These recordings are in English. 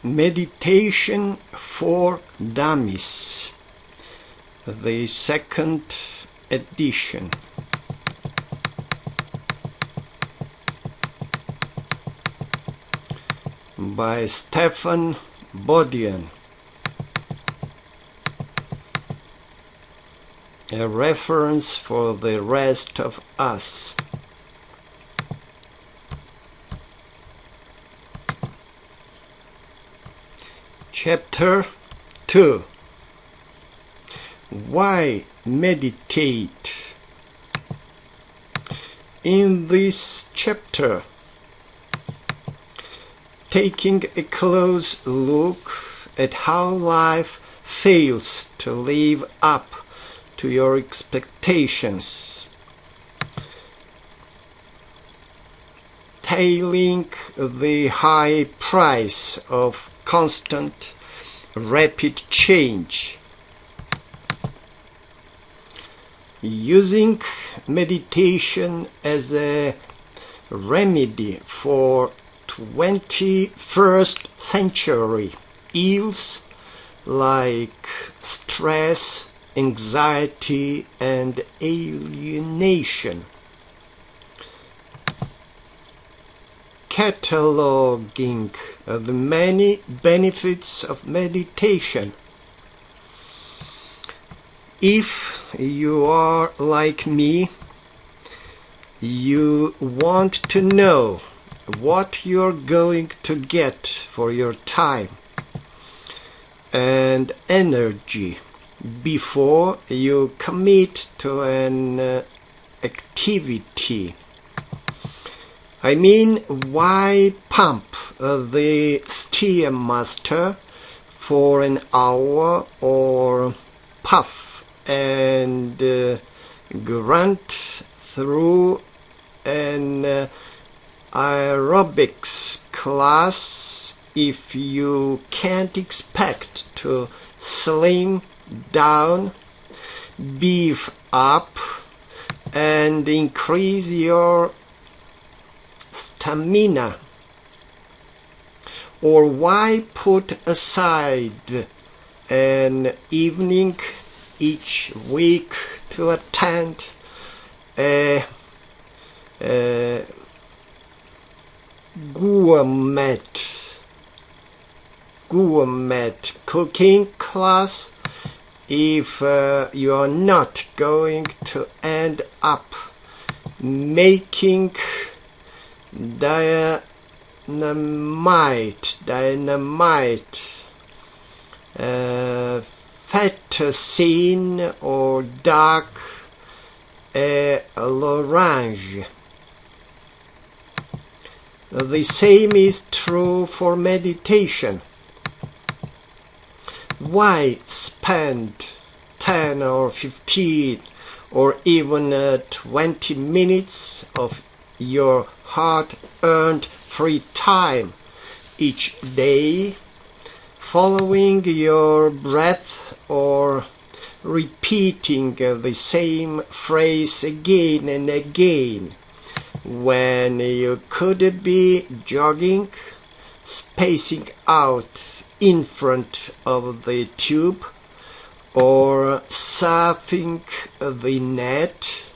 Meditation for Dummies, the second edition. By S.Bodian. A reference for the rest of us. Chapter 2. Why meditate? In this chapter, taking a close look at how life fails to live up to your expectations, tailing the high price of constant, rapid change, using meditation as a remedy for 21st century ills like stress, anxiety, and alienation. Cataloging the many benefits of meditation. If you are like me, you want to know what you're going to get for your time and energy before you commit to an activity. I mean, why pump the Stairmaster for an hour or puff and grunt through an aerobics class if you can't expect to slim down, beef up, and increase your stamina? Or why put aside an evening each week to attend a gourmet cooking class if you are not going to end up making dynamite, fettuccine or duck à l'orange? The same is true for meditation. Why spend 10 or 15 or even 20 minutes of your hard-earned free time each day following your breath or repeating the same phrase again and again, when you could be jogging, spacing out in front of the tube, or surfing the net?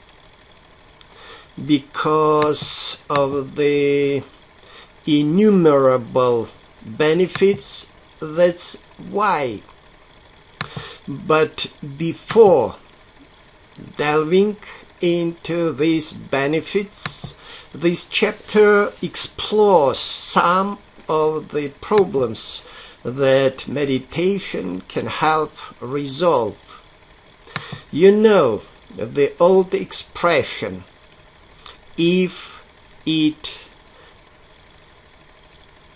Because of the innumerable benefits, that's why. But before delving into these benefits, this chapter explores some of the problems that meditation can help resolve. You know the old expression, if it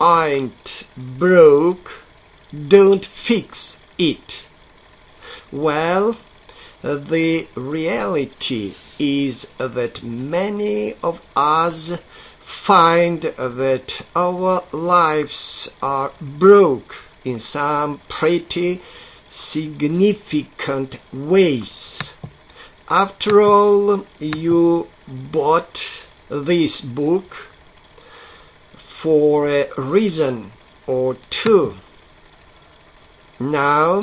ain't broke, don't fix it. Well, the reality is that many of us find that our lives are broke in some pretty significant ways. After all, you bought this book for a reason or two. Now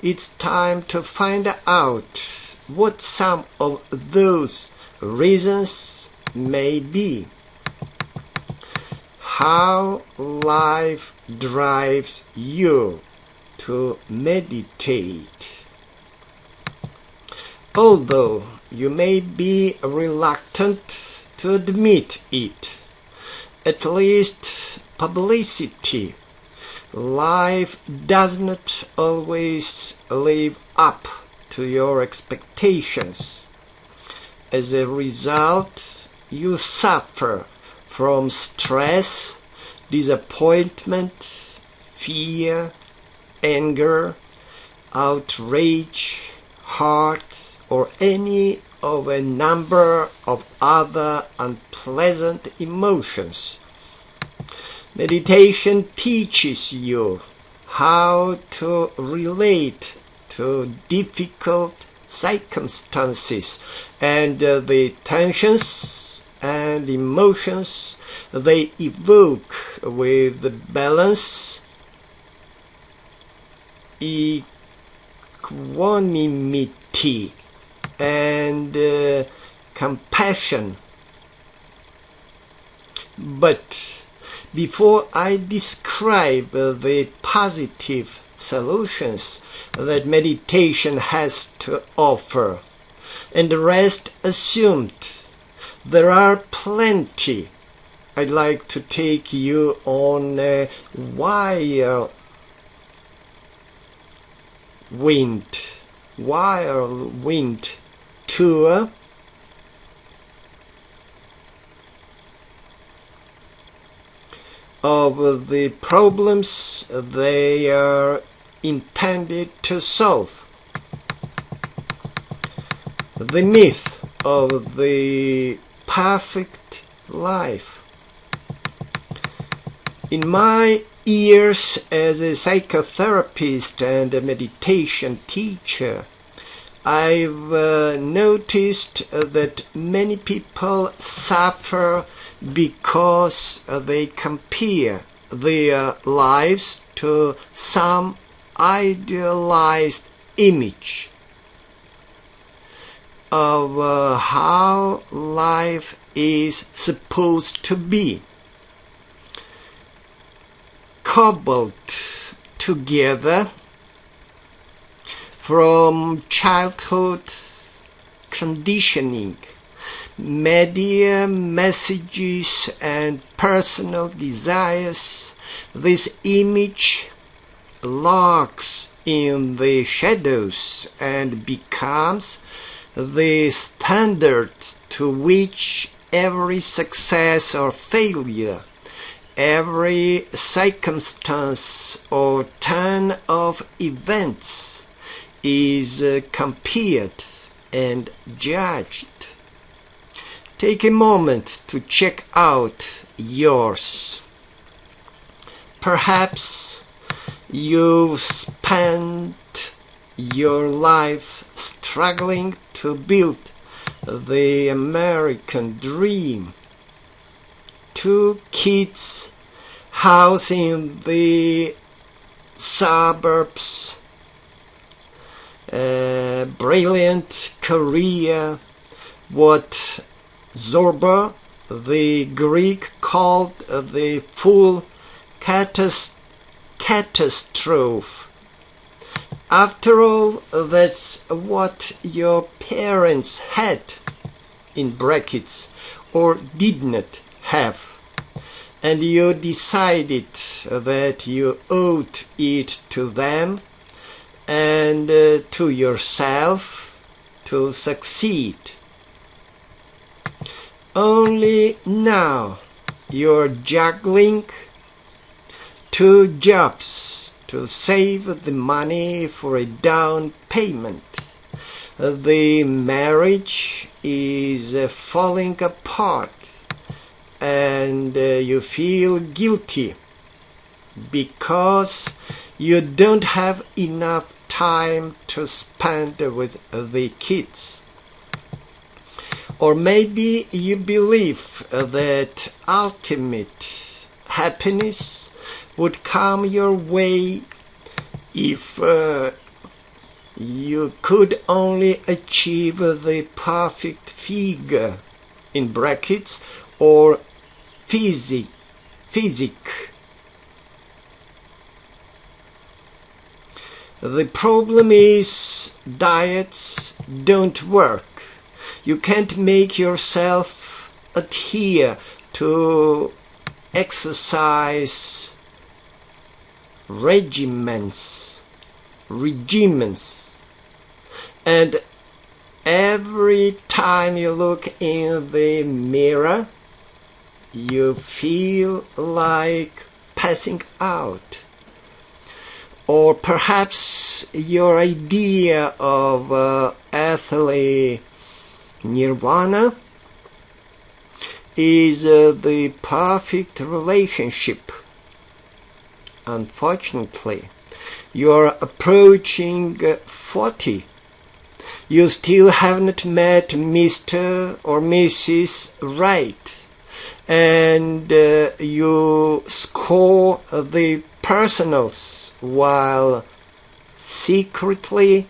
it's time to find out what some of those reasons may be. How life drives you to meditate. Although you may be reluctant to admit it, at least publicity, life does not always live up to your expectations. As a result, you suffer from stress, disappointment, fear, anger, outrage, hurt, or any of a number of other unpleasant emotions. Meditation teaches you how to relate to difficult circumstances and the tensions and emotions they evoke with balance, equanimity, and compassion. But before I describe the positive solutions that meditation has to offer, and rest assumed, there are plenty, I'd like to take you on a whirlwind tour of the problems they are intended to solve. The myth of the perfect life. In my years as a psychotherapist and a meditation teacher, I've noticed that many people suffer because they compare their lives to some idealized image of how life is supposed to be, cobbled together from childhood conditioning, media messages, and personal desires. This image lurks in the shadows and becomes the standard to which every success or failure, every circumstance or turn of events is compared and judged. Take a moment to check out yours. Perhaps you've spent your life struggling to build the American dream. 2 kids, house in the suburbs, brilliant career, what Zorba, the Greek, called the full catastrophe. After all, that's what your parents had, in brackets, or did not have, and you decided that you owed it to them and to yourself to succeed. Only now you're juggling 2 jobs to save the money for a down payment. The marriage is falling apart and you feel guilty because you don't have enough time to spend with the kids. Or maybe you believe that ultimate happiness would come your way if you could only achieve the perfect figure, in brackets, or physique. The problem is diets don't work. You can't make yourself adhere to exercise regimens, and every time you look in the mirror you feel like passing out. Or perhaps your idea of earthly nirvana is the perfect relationship. Unfortunately, you are approaching 40. You still haven't met Mr. or Mrs. Right, and you score the personals while secretly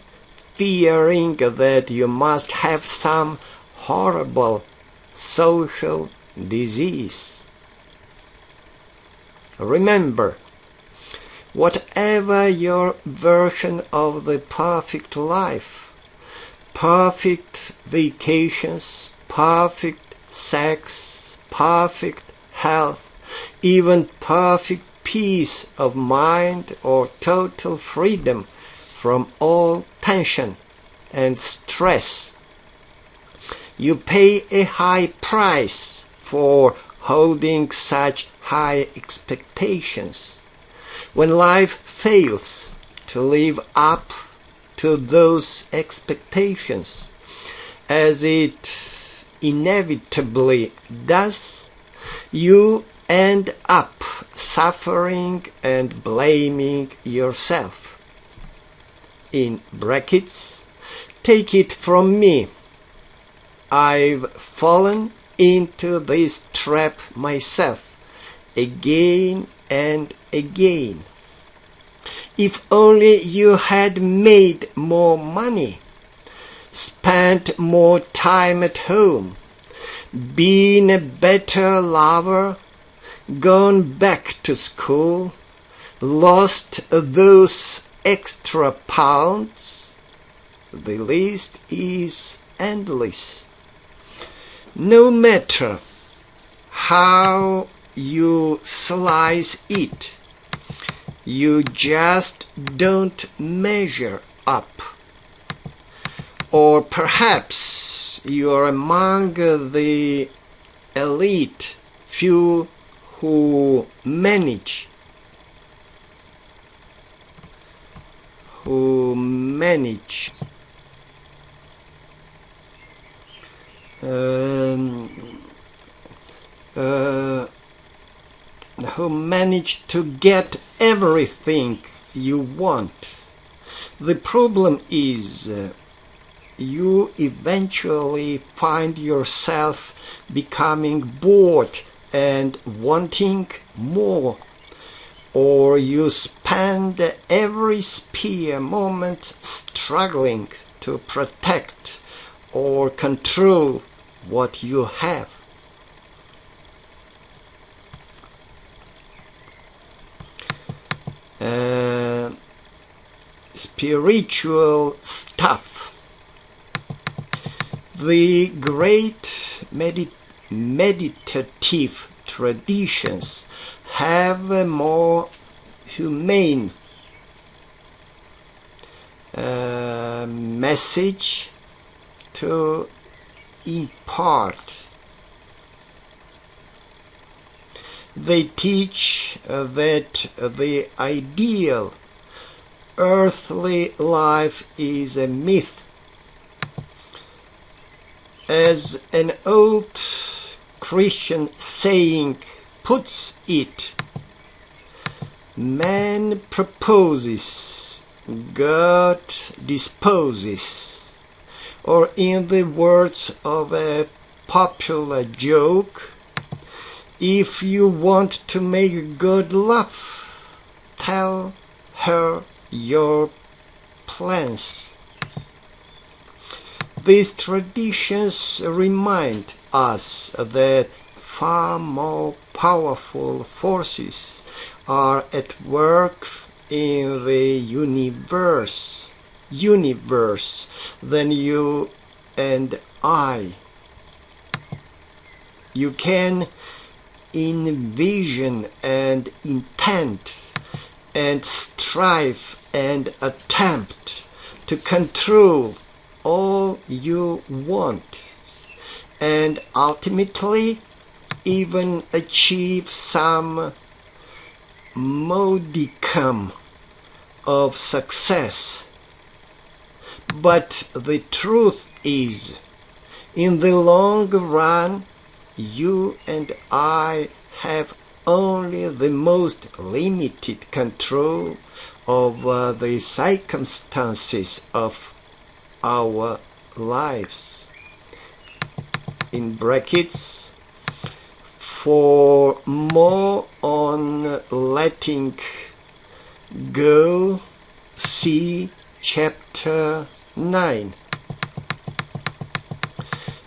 fearing that you must have some horrible social disease. Remember, whatever your version of the perfect life, perfect vacations, perfect sex, perfect health, even perfect peace of mind or total freedom from all tension and stress, you pay a high price for holding such high expectations. When life fails to live up to those expectations, as it inevitably does, you end up suffering and blaming yourself. In brackets, take it from me, I've fallen into this trap myself again and again. If only you had made more money, spent more time at home, been a better lover, gone back to school, lost those extra pounds, the list is endless. No matter how you slice it, you just don't measure up. Or perhaps you're among the elite few who manage who manage to get everything you want. The problem is you eventually find yourself becoming bored and wanting more, or you spend every spare moment struggling to protect or control what you have. Spiritual stuff. The great meditative traditions have a more humane message to impart. They teach that the ideal earthly life is a myth. As an old Christian saying puts it, man proposes, God disposes. Or in the words of a popular joke, if you want to make God laugh, tell her your plans. These traditions remind us that far more powerful forces are at work in the universe than you and I. You can envision and intend and strive and attempt to control all you want, and ultimately even achieve some modicum of success. But the truth is, in the long run, you and I have only the most limited control over the circumstances of our lives. In brackets, for more on letting go, see chapter 9.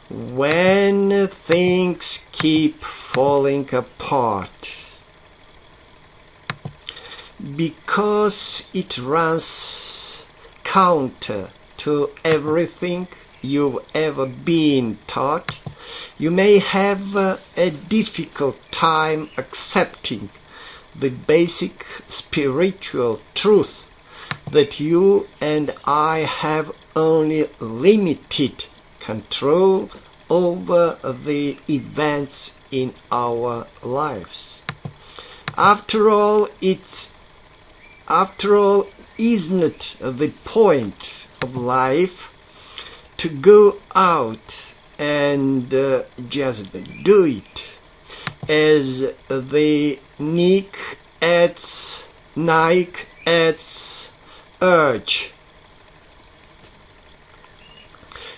When things keep falling apart, because it runs counter to everything you've ever been taught, you may have a difficult time accepting the basic spiritual truth that you and I have only limited control over the events in our lives. After all, isn't it the point of life to go out and just do it, as the Nike ads urge?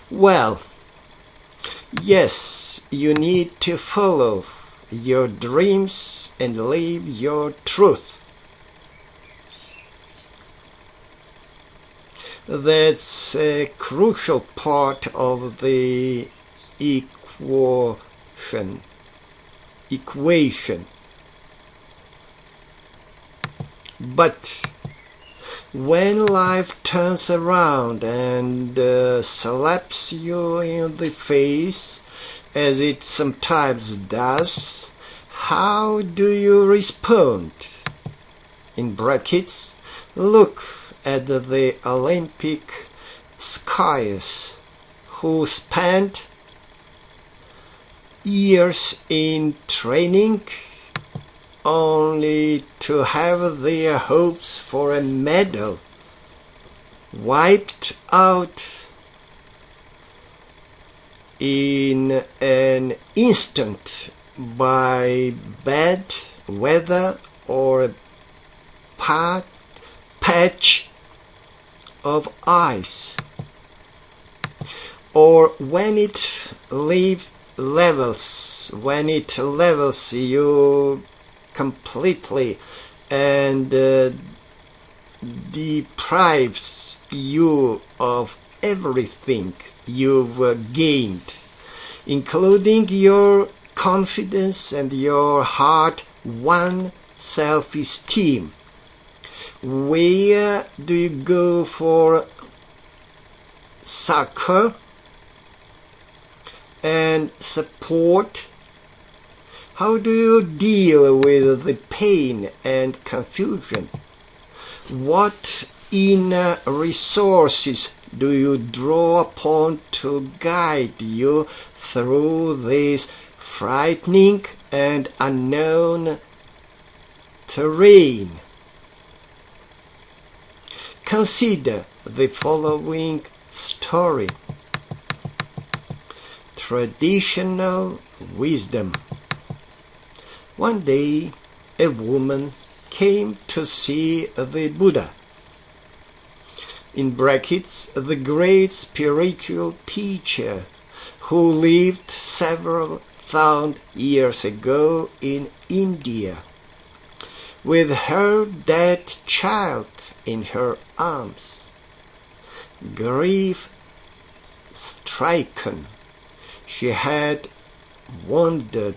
Well, yes, you need to follow your dreams and live your truth. That's a crucial part of the equation. But when life turns around and slaps you in the face, as it sometimes does, how do you respond? In brackets, look at the Olympic skiers who spent years in training only to have their hopes for a medal wiped out in an instant by bad weather or a patch of ice, or when it levels you completely and deprives you of everything you've gained, including your confidence and your hard-won self-esteem. Where do you go for succor and support? How do you deal with the pain and confusion? What inner resources do you draw upon to guide you through this frightening and unknown terrain? Consider the following story. Traditional wisdom. One day, a woman came to see the Buddha, in brackets, the great spiritual teacher who lived several thousand years ago in India. with her dead child in her arms. Grief stricken, she had wandered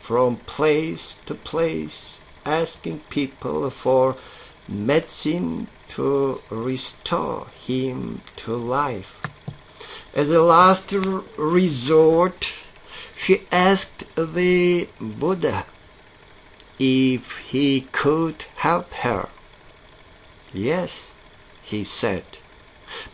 from place to place, asking people for medicine to restore him to life. As a last resort, she asked the Buddha if he could help her. "Yes," he said,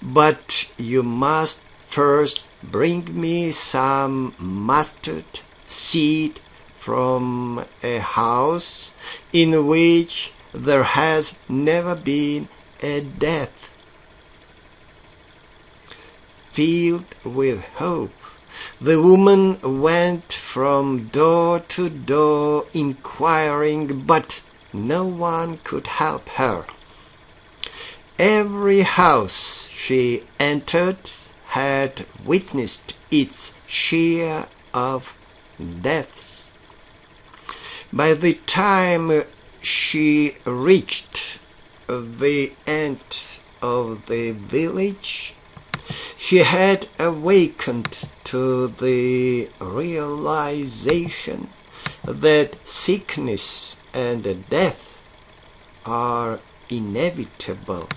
"but you must first bring me some mustard seed from a house in which there has never been a death." Filled with hope, the woman went from door to door inquiring, but no one could help her. Every house she entered had witnessed its share of deaths. By the time she reached the end of the village, she had awakened to the realization that sickness and death are inevitable.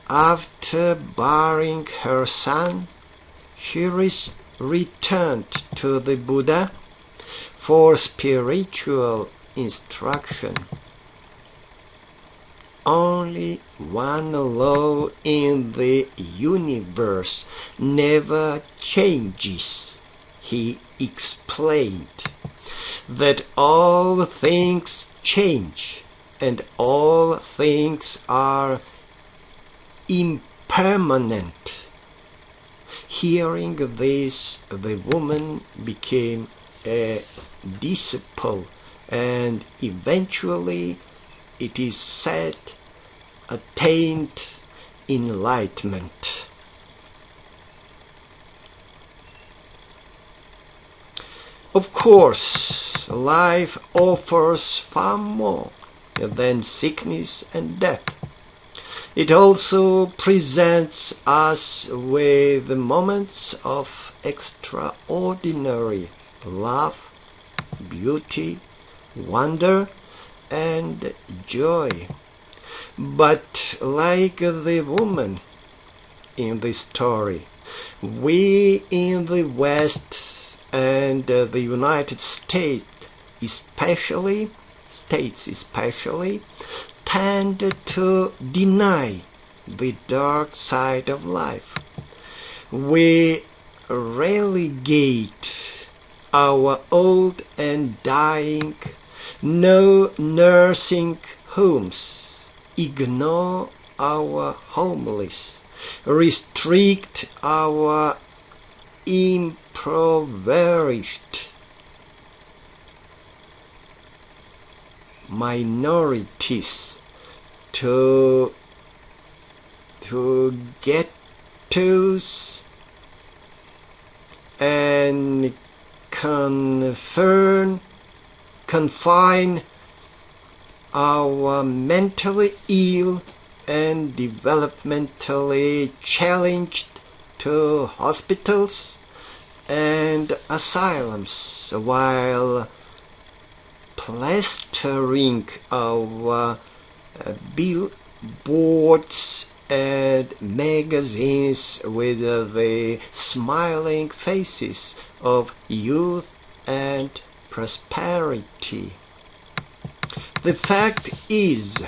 After burying her son, she returned to the Buddha for spiritual instruction. Only one law in the universe never changes, he explained, that all things change and all things are impermanent. Hearing this, the woman became a disciple and eventually, it is said, attained enlightenment. Of course, life offers far more than sickness and death. It also presents us with moments of extraordinary love, beauty, wonder, and joy. But like the woman in the story, we in the West and the United States especially, tend to deny the dark side of life. We relegate our old and dying, no nursing homes, ignore our homeless, restrict our impoverished minorities to ghettos and confine our mentally ill and developmentally challenged to hospitals and asylums, while plastering our billboards and magazines with the smiling faces of youth and prosperity. The fact is,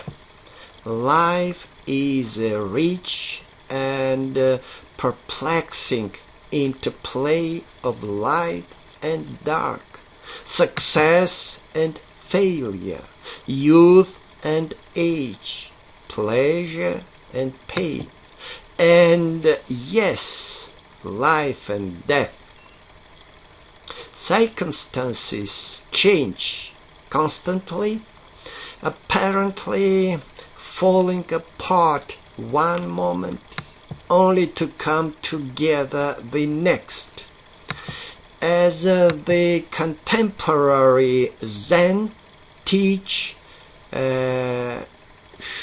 life is a rich and perplexing interplay of light and dark, success and failure, youth and age, pleasure and pain, and yes, life and death. Circumstances change constantly, apparently falling apart one moment only to come together the next. As the contemporary Zen teach,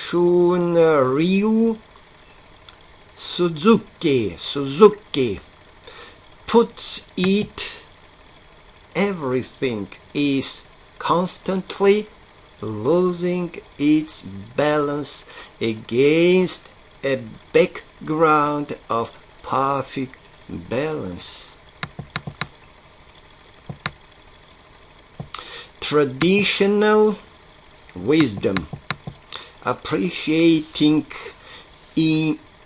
Shunryu Suzuki puts it, everything is constantly losing its balance against a background of perfect balance. Traditional wisdom, appreciating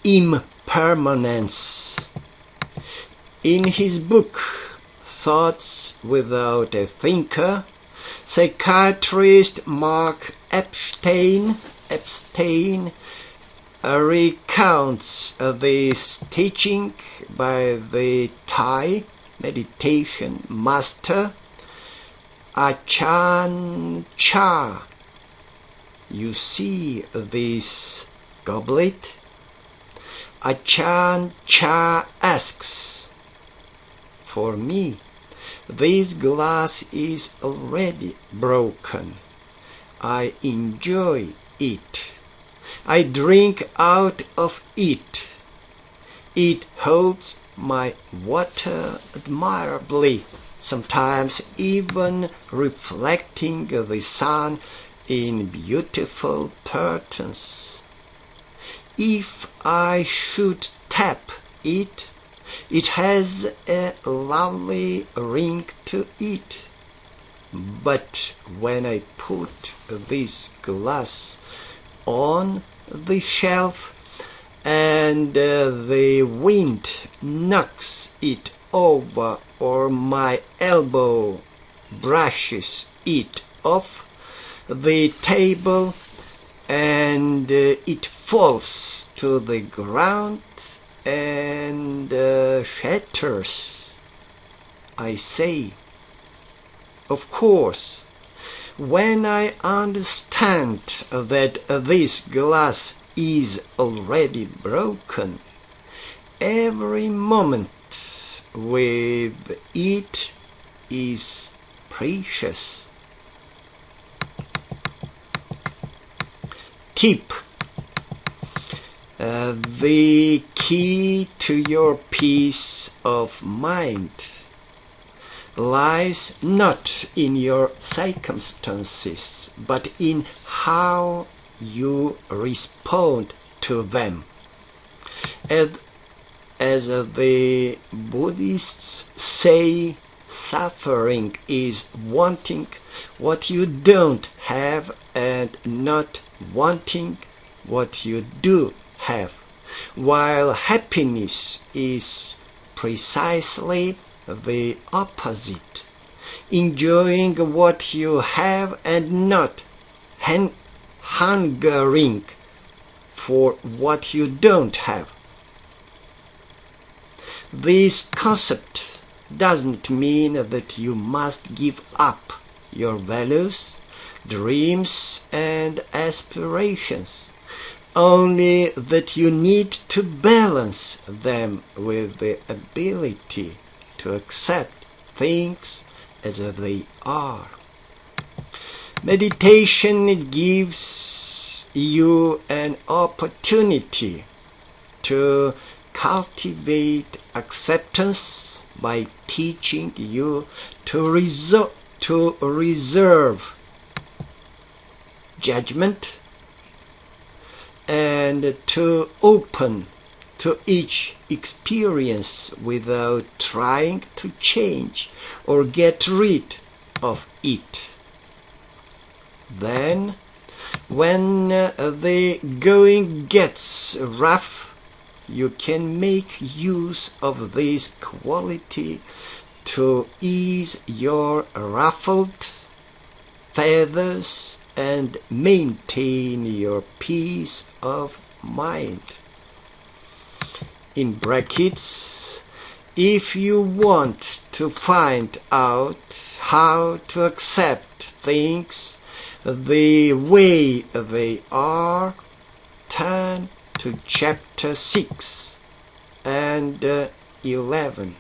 impermanence. In his book Thoughts Without a Thinker, psychiatrist Mark Epstein recounts this teaching by the Thai meditation master Ajahn Chah. You see this goblet? Ajahn Chah asks, for me, this glass is already broken. I enjoy it. I drink out of it. It holds my water admirably, sometimes even reflecting the sun in beautiful patterns. If I should tap it, it has a lovely ring to it. But when I put this glass on the shelf and the wind knocks it over or my elbow brushes it off the table and it falls to the ground and shatters, I say, of course, when I understand that this glass is already broken, every moment with it is precious. Tip: the key to your peace of mind lies not in your circumstances, but in how you respond to them. As the Buddhists say, suffering is wanting what you don't have and not wanting what you do have, while happiness is precisely the opposite, enjoying what you have and not hungering for what you don't have. This concept doesn't mean that you must give up your values, dreams, and aspirations, only that you need to balance them with the ability to accept things as they are. Meditation gives you an opportunity to cultivate acceptance by teaching you to reserve judgment and to open to each experience without trying to change or get rid of it. Then, when the going gets rough, you can make use of this quality to ease your ruffled feathers and maintain your peace of mind. In brackets, if you want to find out how to accept things the way they are, turn to chapter 6 and 11.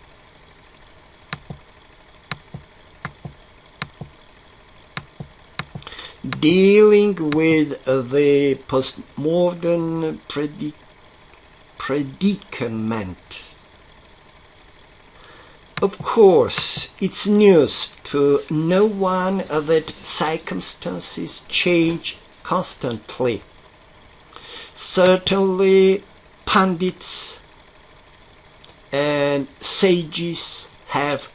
dealing with the postmodern predicament. Of course, it's news to no one that circumstances change constantly. Certainly, pundits and sages have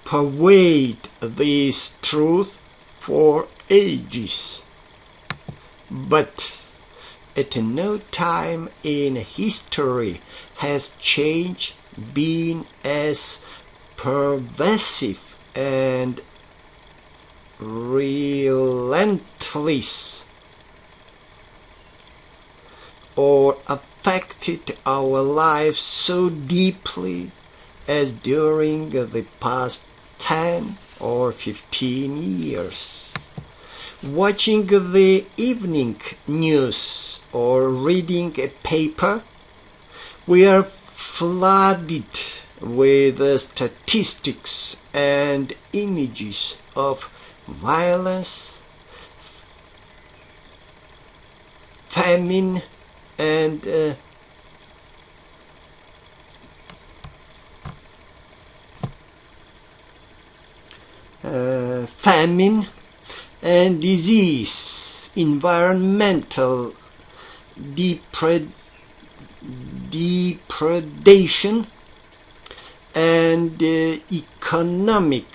purveyed this truth for ages. But at no time in history has change been as pervasive and relentless, or affected our lives so deeply as during the past 10 or 15 years. Watching the evening news or reading a paper, we are flooded with statistics and images of violence, famine, and disease, environmental depredation, and economic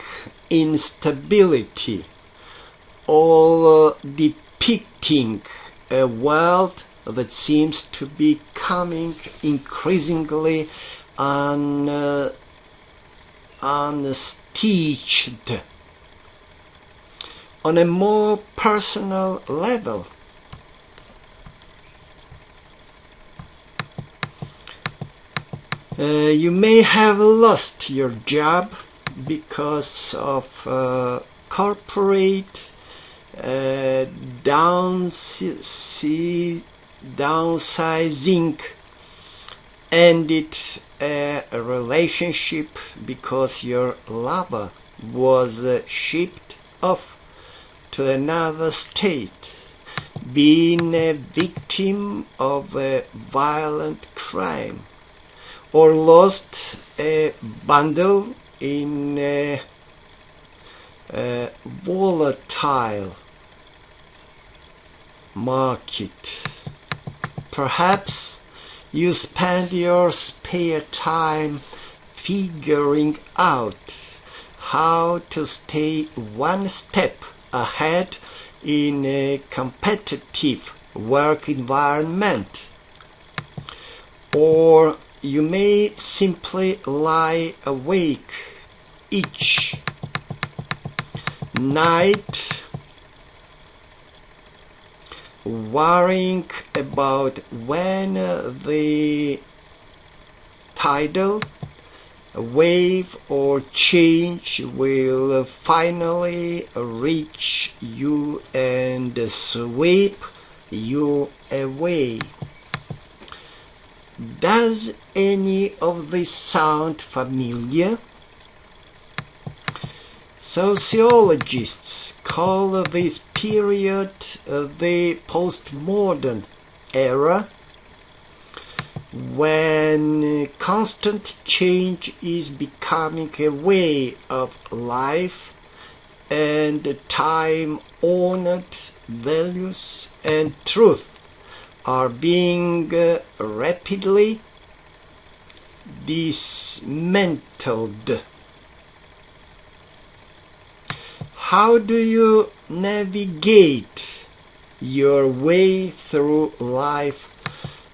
instability, all depicting a world that seems to be becoming increasingly unstitched. On a more personal level, you may have lost your job because of corporate downsizing, ended a relationship because your lover was shipped off to another state, being a victim of a violent crime, or lost a bundle in a volatile market. Perhaps you spend your spare time figuring out how to stay one step ahead in a competitive work environment. Or you may simply lie awake each night worrying about when the tidal wave or change will finally reach you and sweep you away. Does any of this sound familiar? Sociologists call this period the postmodern era, when constant change is becoming a way of life and time-honored values and truth are being rapidly dismantled. How do you navigate your way through life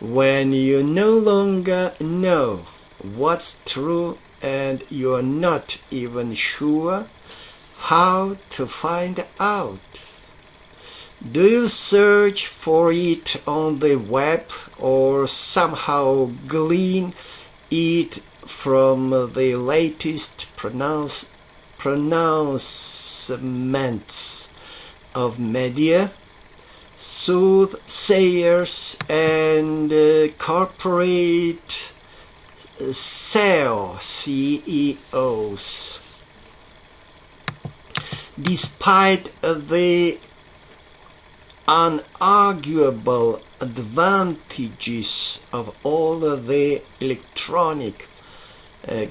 when you no longer know what's true and you're not even sure how to find out? Do you search for it on the web or somehow glean it from the latest pronouncements of media, soothsayers, and corporate CEOs? Despite the unarguable advantages of all the electronic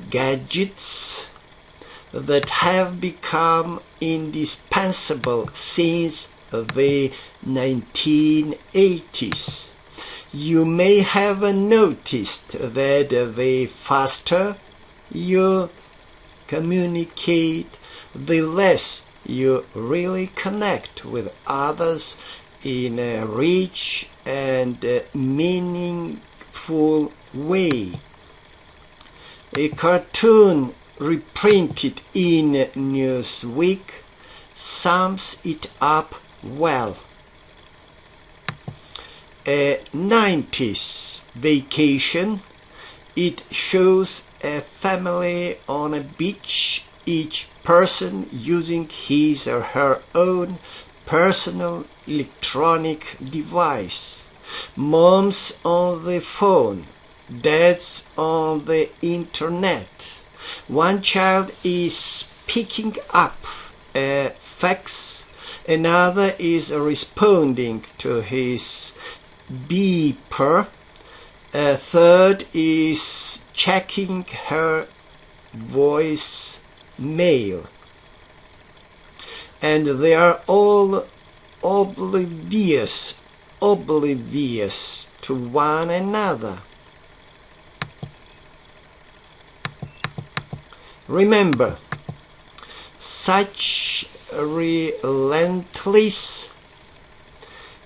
gadgets that have become indispensable since the 1980s. You may have noticed that the faster you communicate, the less you really connect with others in a rich and meaningful way. A cartoon reprinted in Newsweek sums it up well. A 90s vacation. It shows a family on a beach, each person using his or her own personal electronic device. Mom's on the phone, dad's on the internet. One child is picking up a fax, another is responding to his beeper, a third is checking her voice mail. And they are all oblivious to one another. Remember, such relentless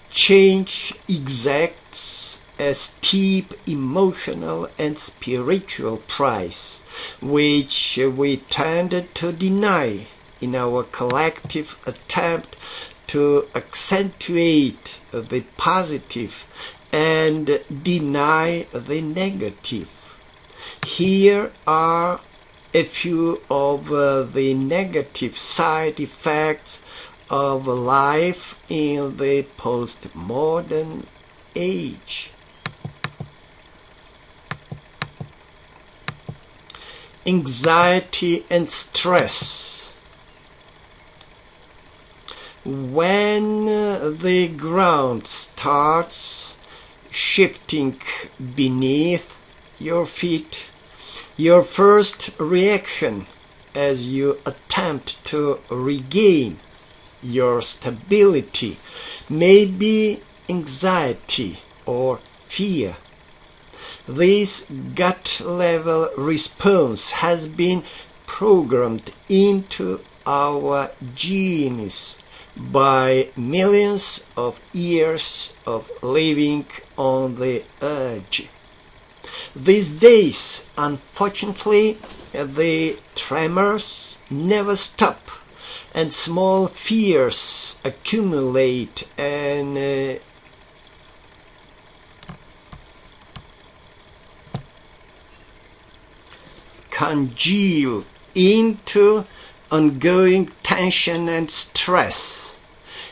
change exacts a steep emotional and spiritual price, which we tended to deny in our collective attempt to accentuate the positive and deny the negative. Here are a few of the negative side effects of life in the postmodern age. Anxiety and stress. When the ground starts shifting beneath your feet, your first reaction as you attempt to regain your stability may be anxiety or fear. This gut-level response has been programmed into our genes by millions of years of living on the edge. These days, unfortunately, the tremors never stop, and small fears accumulate and congeal into ongoing tension and stress.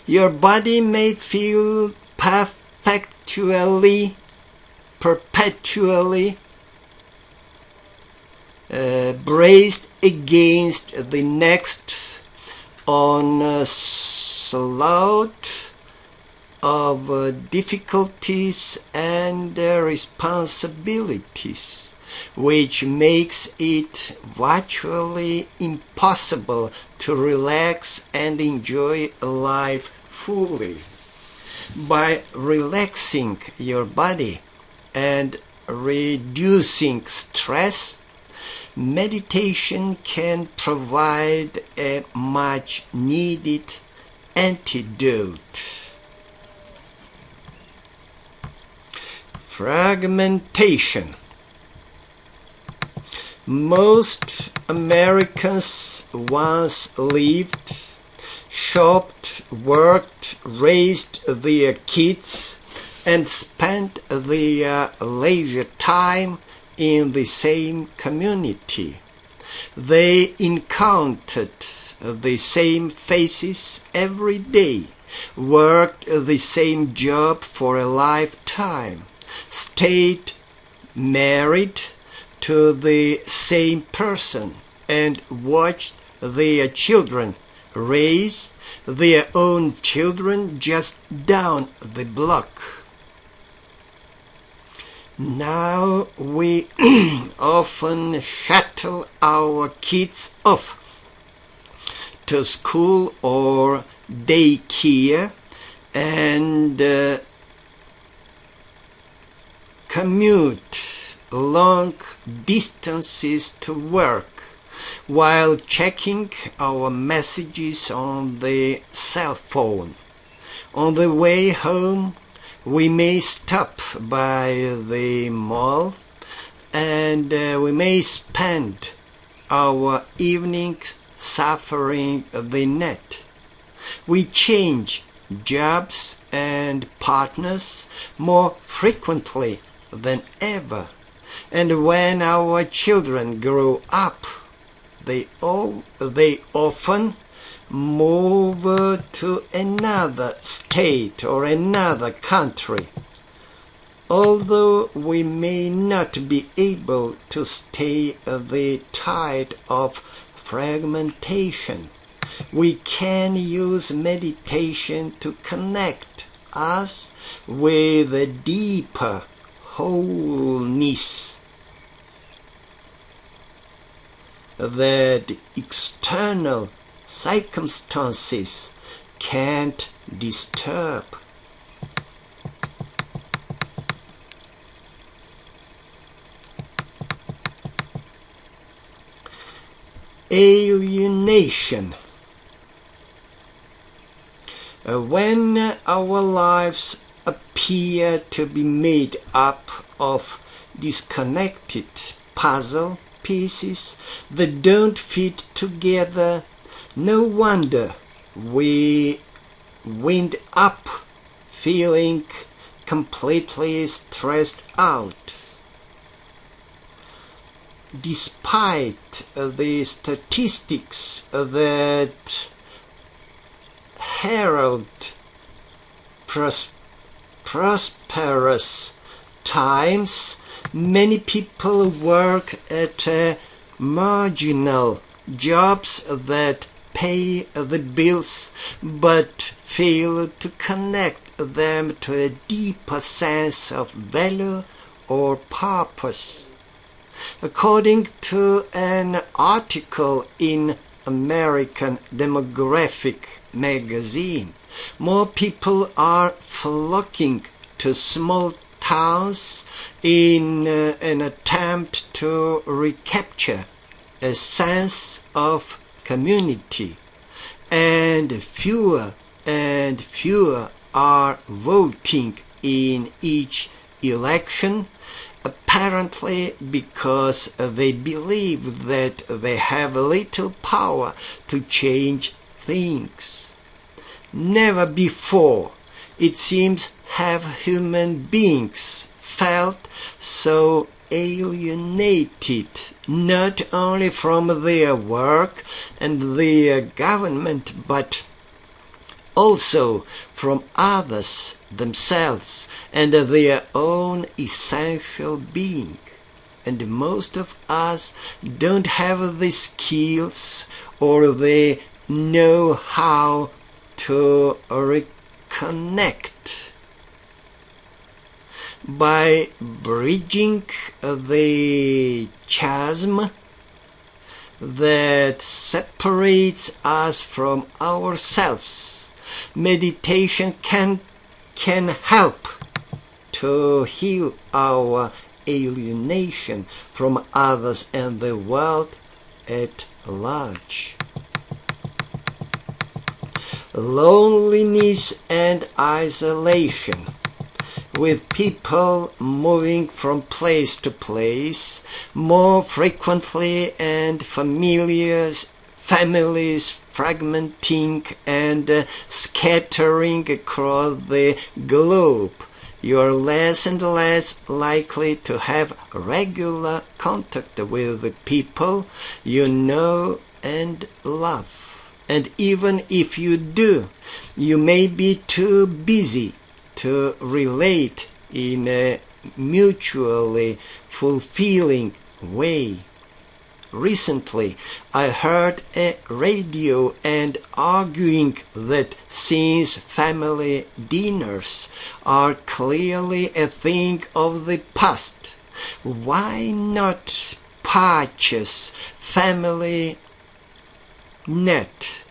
Your body may feel perpetually braced against the next onslaught of difficulties and responsibilities, which makes it virtually impossible to relax and enjoy life fully. By relaxing your body and reducing stress, meditation can provide a much needed antidote. Fragmentation. Most Americans once lived, shopped, worked, raised their kids, and spent their leisure time in the same community. They encountered the same faces every day, worked the same job for a lifetime, stayed married to the same person, and watched their children raise their own children just down the block. Now we often shuttle our kids off to school or daycare and commute long distances to work while checking our messages on the cell phone. On the way home, we may stop by the mall and we may spend our evenings suffering the net. We change jobs and partners more frequently than ever, and when our children grow up, they often move to another state or another country. Although we may not be able to stay the tide of fragmentation, we can use meditation to connect us with a deeper wholeness that external circumstances can't disturb. Alienation. When our lives appear to be made up of disconnected puzzle pieces that don't fit together, no wonder we wind up feeling completely stressed out. Despite the statistics that herald prosperous times, many people work at marginal jobs that pay the bills but fail to connect them to a deeper sense of value or purpose. According to an article in American Demographic magazine, more people are flocking to small towns in an attempt to recapture a sense of community, and fewer are voting in each election, apparently because they believe that they have little power to change things. Never before, it seems, have human beings felt so alienated, not only from their work and their government, but also from others themselves and their own essential being. And most of us don't have the skills or the know-how to reconnect. By bridging the chasm that separates us from ourselves, meditation can help to heal our alienation from others and the world at large. Loneliness and isolation, with people moving from place to place more frequently and families fragmenting and scattering across the globe, you are less and less likely to have regular contact with the people you know and love. And even if you do, you may be too busy to relate in a mutually fulfilling way. Recently, I heard a radio and arguing that since family dinners are clearly a thing of the past, why not purchase family net,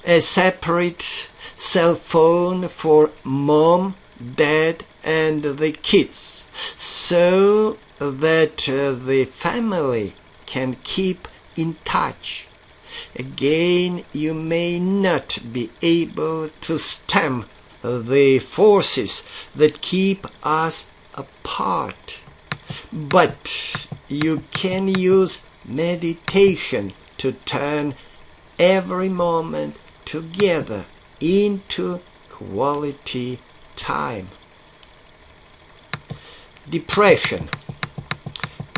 a separate cell phone for mom, dad, and the kids, so that the family can keep in touch. Again, you may not be able to stem the forces that keep us apart, but you can use meditation to turn every moment together into quality time. Depression.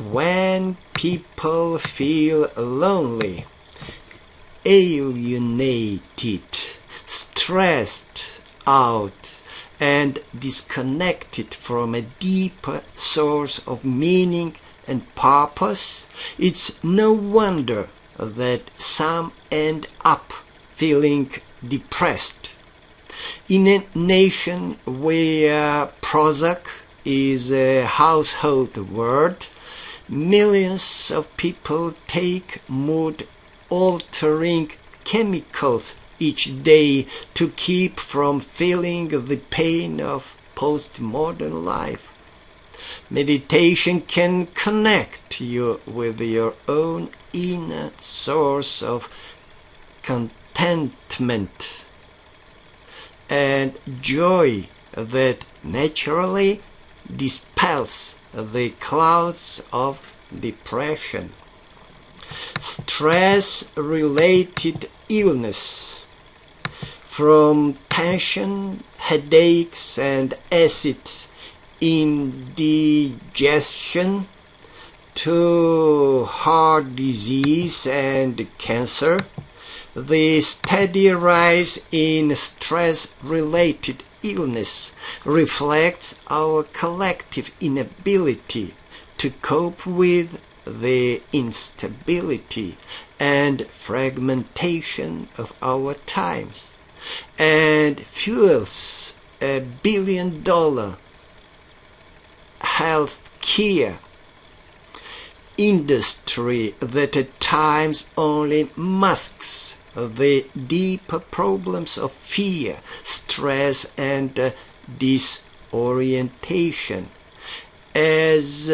When people feel lonely, alienated, stressed out, and disconnected from a deeper source of meaning and purpose, it's no wonder that some end up feeling depressed. In a nation where Prozac is a household word, millions of people take mood-altering chemicals each day to keep from feeling the pain of postmodern life. Meditation can connect you with your own inner source of contentment and joy that naturally dispels the clouds of depression. Stress-related illness, from tension, headaches, and acid indigestion to heart disease and cancer, the steady rise in stress-related illness reflects our collective inability to cope with the instability and fragmentation of our times, and fuels a billion-dollar health care industry that at times only masks the deeper problems of fear, stress, and disorientation. As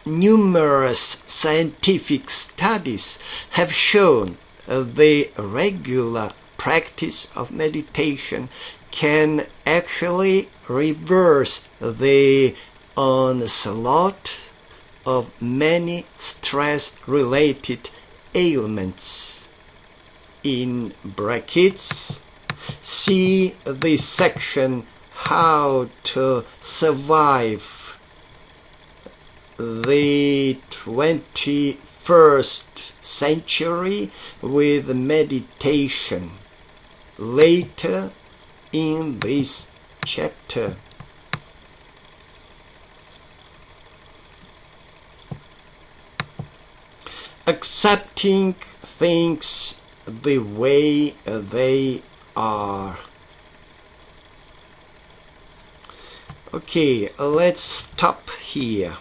numerous scientific studies have shown, the regular practice of meditation can actually reverse the onslaught of many stress-related ailments. In brackets, see the section How to Survive the 21st Century with Meditation later in this chapter. Accepting things the way they are. Okay, let's stop here.